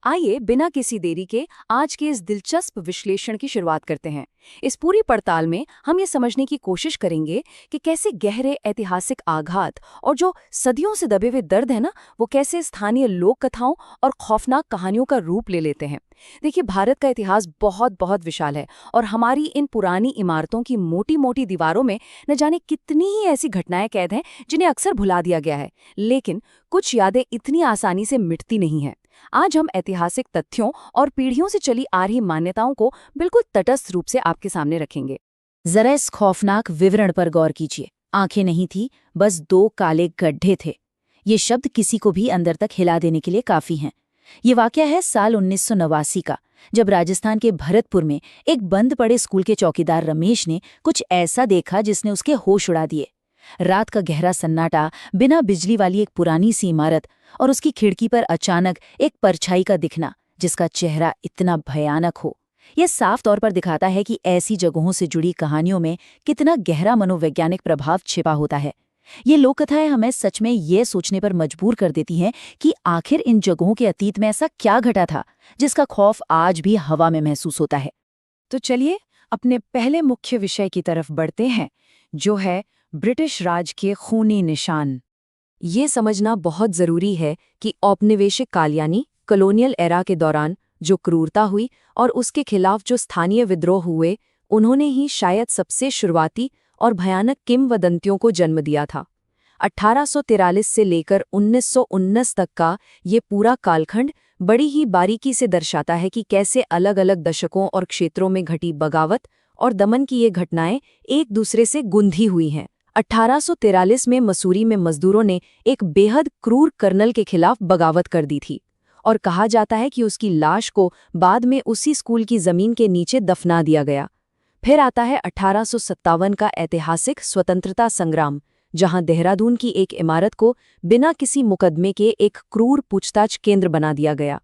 आइए बिना किसी देरी के आज के इस दिलचस्प विश्लेषण की शुरुआत करते हैं। इस पूरी पड़ताल में हम ये समझने की कोशिश करेंगे कि कैसे गहरे ऐतिहासिक आघात और जो सदियों से दबे हुए दर्द है ना, वो कैसे स्थानीय लोक कथाओं और खौफनाक कहानियों का रूप ले लेते हैं। देखिए, भारत का इतिहास बहुत बहुत विशाल है और हमारी इन पुरानी इमारतों की मोटी मोटी दीवारों में न जाने कितनी ही ऐसी घटनाएं कैद हैं जिन्हें अक्सर भुला दिया गया है। लेकिन कुछ यादें इतनी आसानी से मिटती नहीं हैं। आज हम ऐतिहासिक तथ्यों और पीढ़ियों से चली आ रही मान्यताओं को बिल्कुल तटस्थ रूप से आपके सामने रखेंगे। जरा इस खौफनाक विवरण पर गौर कीजिए। आंखें नहीं थी, बस दो काले गड्ढे थे। ये शब्द किसी को भी अंदर तक हिला देने के लिए काफी हैं। ये वाकया है साल 1989 का, जब राजस्थान के भरतपुर में एक बंद पड़े स्कूल के चौकीदार रमेश ने कुछ ऐसा देखा जिसने उसके होश उड़ा दिए। रात का गहरा सन्नाटा, बिना बिजली वाली एक पुरानी सी इमारत और उसकी खिड़की पर अचानक एक परछाई का दिखना जिसका चेहरा इतना भयानक हो। यह साफ तौर पर दिखाता है कि ऐसी जगहों से जुड़ी कहानियों में कितना गहरा मनोवैज्ञानिक प्रभाव छिपा होता है। ये लोक कथाएं हमें सच में ये सोचने पर मजबूर कर देती हैं कि आखिर इन जगहों के अतीत में ऐसा क्या घटा था जिसका खौफ आज भी हवा में महसूस होता है। तो चलिए अपने पहले मुख्य विषय की तरफ बढ़ते हैं, जो है ब्रिटिश राज के खूनी निशान। ये समझना बहुत जरूरी है कि औपनिवेशिक काल यानी कॉलोनियल एरा के दौरान जो क्रूरता हुई और उसके खिलाफ जो स्थानीय विद्रोह हुए, उन्होंने ही शायद सबसे शुरुआती और भयानक किंवदंतियों को जन्म दिया था। 1843 से लेकर 1919 तक का ये पूरा कालखंड बड़ी ही बारीकी से दर्शाता है कि कैसे अलग अलग दशकों और क्षेत्रों में घटी बगावत और दमन की ये घटनाएं एक दूसरे से गुंधी हुई हैं। 1843 में मसूरी में मजदूरों ने एक बेहद क्रूर कर्नल के खिलाफ बगावत कर दी थी और कहा जाता है कि उसकी लाश को बाद में उसी स्कूल की जमीन के नीचे दफना दिया गया। फिर आता है 1857 का ऐतिहासिक स्वतंत्रता संग्राम, जहां देहरादून की एक इमारत को बिना किसी मुकदमे के एक क्रूर पूछताछ केंद्र बना दिया गया।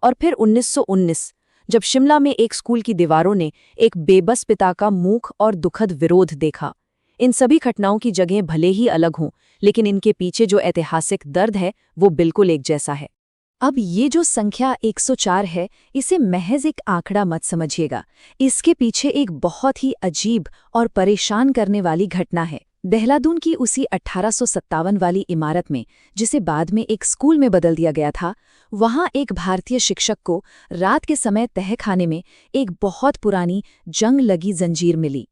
और फिर 1919, जब शिमला में एक स्कूल की दीवारों ने एक बेबस पिता का मूक और दुखद विरोध देखा। इन सभी घटनाओं की जगह भले ही अलग हों, लेकिन इनके पीछे जो ऐतिहासिक दर्द है वो बिल्कुल एक जैसा है। अब ये जो संख्या 104 है, इसे महज एक आंकड़ा मत समझिएगा। इसके पीछे एक बहुत ही अजीब और परेशान करने वाली घटना है। देहरादून की उसी 1857 वाली इमारत में, जिसे बाद में एक स्कूल में बदल दिया गया था, वहां एक भारतीय शिक्षक को रात के समय तहखाने में एक बहुत पुरानी जंग लगी जंजीर मिली।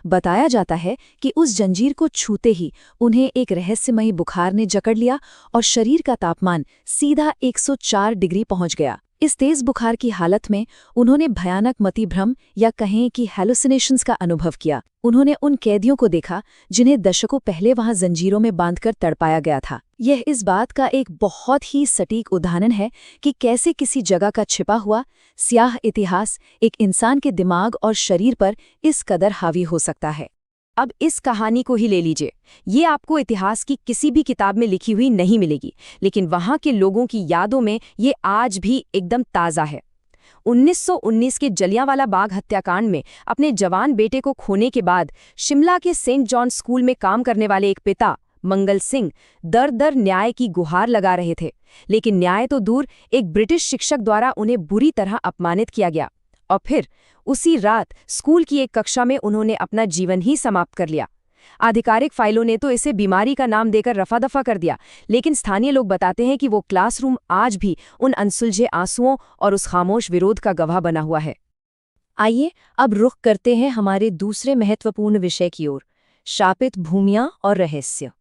बताया जाता है कि उस जंजीर को छूते ही उन्हें एक रहस्यमयी बुखार ने जकड़ लिया और शरीर का तापमान सीधा 104 डिग्री पहुंच गया। इस तेज बुखार की हालत में उन्होंने भयानक मतिभ्रम या कहें कि हैलुसिनेशंस का अनुभव किया। उन्होंने उन कैदियों को देखा जिन्हें दशकों पहले वहां जंजीरों में बांधकर तड़पाया गया था। यह इस बात का एक बहुत ही सटीक उदाहरण है कि कैसे किसी जगह का छिपा हुआ स्याह इतिहास एक इंसान के दिमाग और शरीर पर इस कदर हावी हो सकता है। अब इस कहानी को ही ले लीजिए। ये आपको इतिहास की किसी भी किताब में लिखी हुई नहीं मिलेगी, लेकिन वहां के लोगों की यादों में ये आज भी एकदम ताज़ा है। 1919 के जलियांवाला बाग हत्याकांड में अपने जवान बेटे को खोने के बाद शिमला के सेंट जॉन स्कूल में काम करने वाले एक पिता मंगल सिंह दर दर न्याय की गुहार लगा रहे थे। लेकिन न्याय तो दूर, एक ब्रिटिश शिक्षक द्वारा उन्हें बुरी तरह अपमानित किया गया और फिर उसी रात स्कूल की एक कक्षा में उन्होंने अपना जीवन ही समाप्त कर लिया। आधिकारिक फाइलों ने तो इसे बीमारी का नाम देकर रफा दफा कर दिया, लेकिन स्थानीय लोग बताते हैं कि वो क्लासरूम आज भी उन अनसुलझे आंसुओं और उस खामोश विरोध का गवाह बना हुआ है। आइए अब रुख करते हैं हमारे दूसरे महत्वपूर्ण विषय की ओर, शापित भूमियां और रहस्य।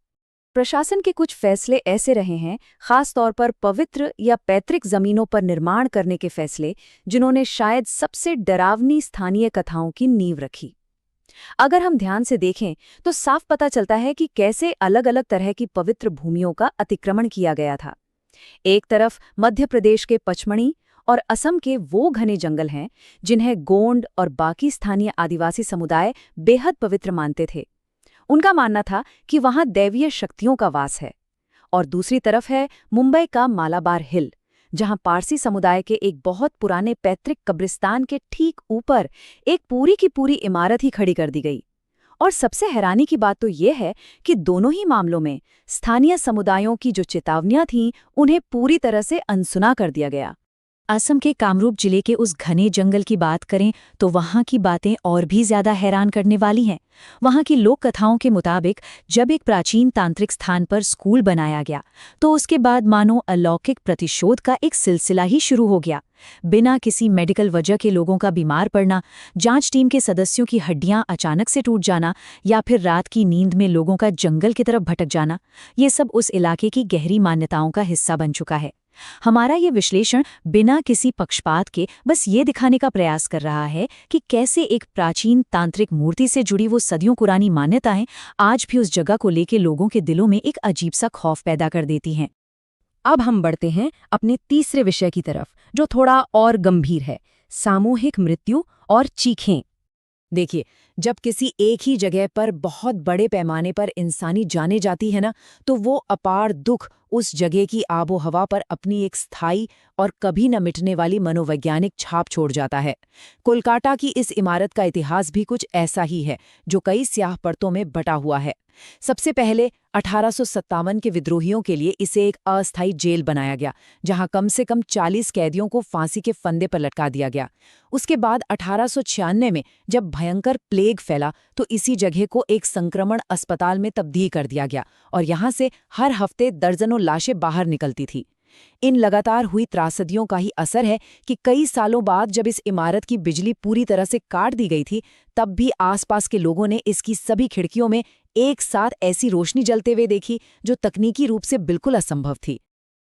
प्रशासन के कुछ फैसले ऐसे रहे हैं, खास तौर पर पवित्र या पैतृक जमीनों पर निर्माण करने के फैसले, जिन्होंने शायद सबसे डरावनी स्थानीय कथाओं की नींव रखी। अगर हम ध्यान से देखें तो साफ पता चलता है कि कैसे अलग अलग तरह की पवित्र भूमियों का अतिक्रमण किया गया था। एक तरफ मध्य प्रदेश के पचमणी और असम के वो घने जंगल हैं जिन्हें गोंड और बाकी स्थानीय आदिवासी समुदाय बेहद पवित्र मानते थे। उनका मानना था कि वहां दैवीय शक्तियों का वास है। और दूसरी तरफ है मुंबई का मालाबार हिल, जहां पारसी समुदाय के एक बहुत पुराने पैतृक कब्रिस्तान के ठीक ऊपर एक पूरी की पूरी इमारत ही खड़ी कर दी गई। और सबसे हैरानी की बात तो ये है कि दोनों ही मामलों में स्थानीय समुदायों की जो चेतावनियां थीं, उन्हें पूरी तरह से अनसुना कर दिया गया। असम के कामरूप जिले के उस घने जंगल की बात करें तो वहाँ की बातें और भी ज्यादा हैरान करने वाली हैं। वहाँ की लोक कथाओं के मुताबिक जब एक प्राचीन तांत्रिक स्थान पर स्कूल बनाया गया तो उसके बाद मानो अलौकिक प्रतिशोध का एक सिलसिला ही शुरू हो गया। बिना किसी मेडिकल वजह के लोगों का बीमार पड़ना, जांच टीम के सदस्यों की हड्डियां अचानक से टूट जाना या फिर रात की नींद में लोगों का जंगल की तरफ भटक जाना, ये सब उस इलाके की गहरी मान्यताओं का हिस्सा बन चुका है। हमारा ये विश्लेषण बिना किसी पक्षपात के बस ये दिखाने का प्रयास कर रहा है कि कैसे एक प्राचीन तांत्रिक मूर्ति से जुड़ी वो सदियों पुरानी मान्यताएं आज भी उस जगह को लेके लोगों के दिलों में एक अजीब सा खौफ पैदा कर देती हैं। अब हम बढ़ते हैं अपने तीसरे विषय की तरफ, जो थोड़ा और गंभीर है, सामूहिक मृत्यु और चीखें। देखिए, जब किसी एक ही जगह पर बहुत बड़े पैमाने पर इंसानी जाने जाती है ना, तो वो अपार दुख उस जगह की आबो हवा पर अपनी एक स्थायी और कभी न मिटने वाली मनोवैज्ञानिक छाप छोड़ जाता है। कोलकाता की इस इमारत का इतिहास भी कुछ ऐसा ही है, जो कई स्याह परतों में बटा हुआ है। सबसे पहले 1857 के विद्रोहियों के लिए इसे एक अस्थायी जेल बनाया गया, जहां कम से कम 40 कैदियों को फांसी के फंदे पर लटका दिया गया। उसके बाद 1896 में जब भयंकर प्लेग फैला तो इसी जगह को एक संक्रमण अस्पताल में तब्दील कर दिया गया और यहां से हर हफ्ते दर्जनों लाशें बाहर निकलती थी। इन लगातार हुई त्रासदियों का ही असर है कि कई सालों बाद जब इस इमारत की बिजली पूरी तरह से काट दी गई थी, तब भी आसपास के लोगों ने इसकी सभी खिड़कियों में एक साथ ऐसी रोशनी जलते हुए देखी जो तकनीकी रूप से बिल्कुल असंभव थी।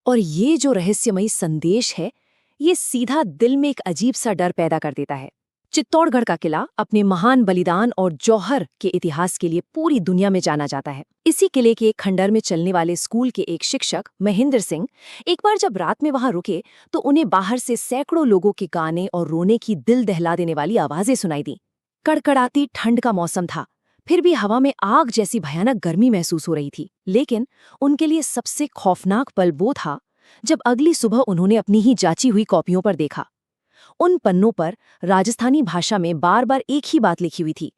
और ये जो रहस्यमयी संदेश है, ये सीधा दिल में एक अजीब सा डर पैदा कर देता है। चित्तौड़गढ़ का किला अपने महान बलिदान और जौहर के इतिहास के लिए पूरी दुनिया में जाना जाता है। इसी किले के एक खंडर में चलने वाले स्कूल के एक शिक्षक महेंद्र सिंह एक बार जब रात में वहां रुके तो उन्हें बाहर से सैकड़ों लोगों के गाने और रोने की दिल दहला देने वाली आवाजें सुनाई दी। कड़कड़ाती ठंड का मौसम था, फिर भी हवा में आग जैसी भयानक गर्मी महसूस हो रही थी। लेकिन उनके लिए सबसे खौफनाक पल वो था जब अगली सुबह उन्होंने अपनी ही जांची हुई कॉपियों पर देखा। उन पन्नों पर राजस्थानी भाषा में बार बार एक ही बात लिखी हुई थी,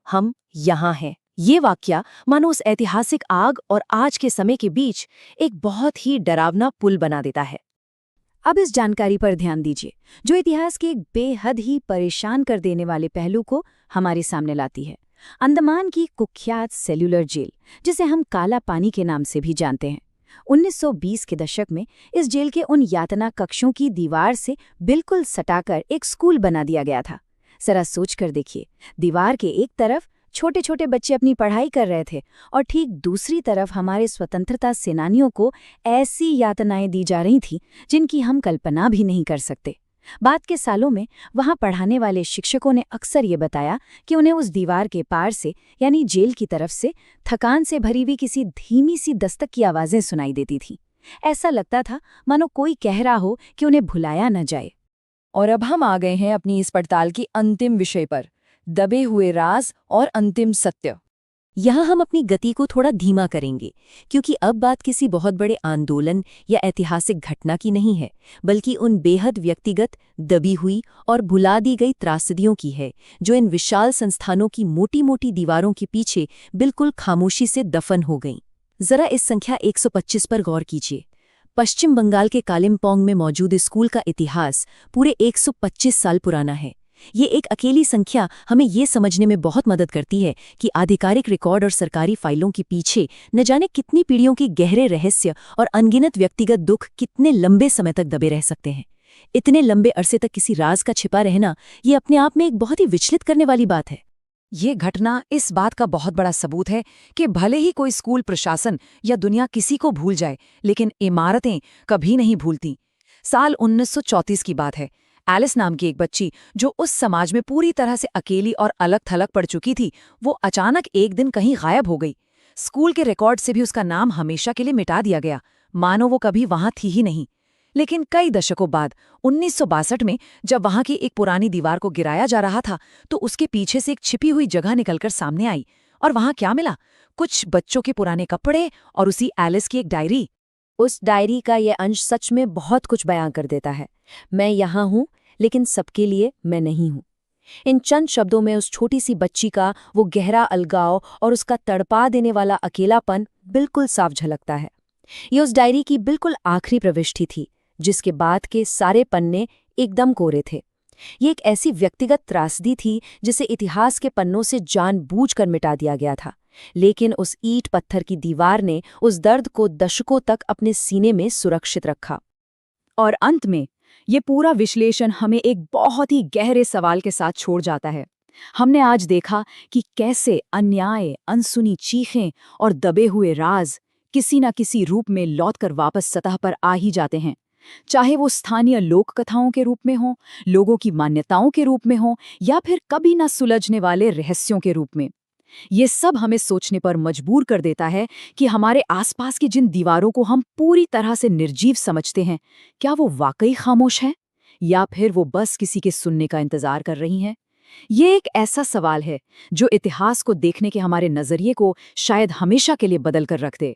हम यहाँ हैं। ये वाक्य मानो उस ऐतिहासिक आग और आज के समय के बीच एक बहुत ही डरावना पुल बना देता है। अब इस जानकारी पर ध्यान दीजिए, जो इतिहास के एक बेहद ही परेशान कर देने वाले पहलू को हमारे सामने लाती है। अंडमान की कुख्यात सेल्युलर जेल, जिसे हम काला पानी के नाम से भी जानते हैं। 1920 के दशक में इस जेल के उन यातना कक्षों की दीवार से बिल्कुल सटाकर एक स्कूल बना दिया गया था। जरा सोच कर देखिए, दीवार के एक तरफ छोटे छोटे बच्चे अपनी पढ़ाई कर रहे थे और ठीक दूसरी तरफ हमारे स्वतंत्रता सेनानियों को ऐसी यातनाएं दी जा रही थीं जिनकी हम कल्पना भी नहीं कर सकते। बाद के सालों में वहां पढ़ाने वाले शिक्षकों ने अक्सर ये बताया कि उन्हें उस दीवार के पार से, यानी जेल की तरफ से, थकान से भरी हुई किसी धीमी सी दस्तक की आवाजें सुनाई देती थीं। ऐसा लगता था मानो कोई कह रहा हो कि उन्हें भुलाया न जाए। और अब हम आ गए हैं अपनी इस पड़ताल की अंतिम विषय पर, दबे हुए राज और अंतिम सत्य। यहाँ हम अपनी गति को थोड़ा धीमा करेंगे, क्योंकि अब बात किसी बहुत बड़े आंदोलन या ऐतिहासिक घटना की नहीं है, बल्कि उन बेहद व्यक्तिगत, दबी हुई और भुला दी गई त्रासदियों की है, जो इन विशाल संस्थानों की मोटी मोटी दीवारों के पीछे बिल्कुल खामोशी से दफन हो गईं। जरा इस संख्या 125 पर गौर कीजिए। पश्चिम बंगाल के कालिम्पोंग में मौजूद स्कूल का इतिहास पूरे 125 साल पुराना है। ये एक अकेली संख्या हमें ये समझने में बहुत मदद करती है कि आधिकारिक रिकॉर्ड और सरकारी फाइलों के पीछे न जाने कितनी पीढ़ियों के गहरे रहस्य और अनगिनत व्यक्तिगत दुख कितने लंबे समय तक दबे रह सकते हैं। इतने लंबे अरसे तक किसी राज का छिपा रहना, ये अपने आप में एक बहुत ही विचलित करने वाली बात है। ये घटना इस बात का बहुत बड़ा सबूत है कि भले ही कोई स्कूल प्रशासन या दुनिया किसी को भूल जाए, लेकिन इमारतें कभी नहीं भूलती। साल 1934 की बात है। एलिस नाम की एक बच्ची, जो उस समाज में पूरी तरह से अकेली और अलग थलग पड़ चुकी थी, वो अचानक एक दिन कहीं गायब हो गई। स्कूल के रिकॉर्ड से भी उसका नाम हमेशा के लिए मिटा दिया गया, मानो वो कभी वहां थी ही नहीं। लेकिन कई दशकों बाद 1962 में जब वहां की एक पुरानी दीवार को गिराया जा रहा था, तो उसके पीछे से एक छिपी हुई जगह निकलकर सामने आई। और वहां क्या मिला? कुछ बच्चों के पुराने कपड़े और उसी एलिस की एक डायरी। उस डायरी का ये अंश सच में बहुत कुछ बयां कर देता है। मैं यहाँ हूँ, लेकिन सबके लिए मैं नहीं हूँ। इन चंद शब्दों में उस छोटी सी बच्ची का वो गहरा अलगाव और उसका तड़पा देने वाला अकेलापन बिल्कुल साफ झलकता है। ये उस डायरी की बिल्कुल आखिरी प्रविष्टि थी, जिसके बाद के सारे पन्ने एकदम कोरे थे। ये एक ऐसी व्यक्तिगत त्रासदी थी जिसे इतिहास के पन्नों से जानबूझकर मिटा दिया गया था, लेकिन उस ईंट पत्थर की दीवार ने उस दर्द को दशकों तक अपने सीने में सुरक्षित रखा। और अंत में ये पूरा विश्लेषण हमें एक बहुत ही गहरे सवाल के साथ छोड़ जाता है। हमने आज देखा कि कैसे अन्याय, अनसुनी चीखें और दबे हुए राज किसी न किसी रूप में लौटकर वापस सतह पर आ ही जाते हैं, चाहे वो स्थानीय लोक कथाओं के रूप में हो, लोगों की मान्यताओं के रूप में हो, या फिर कभी न सुलझने वाले रहस्यों के रूप में। ये सब हमें सोचने पर मजबूर कर देता है कि हमारे आसपास की जिन दीवारों को हम पूरी तरह से निर्जीव समझते हैं, क्या वो वाकई खामोश है या फिर वो बस किसी के सुनने का इंतजार कर रही हैं? ये एक ऐसा सवाल है जो इतिहास को देखने के हमारे नजरिए को शायद हमेशा के लिए बदल कर रख दे।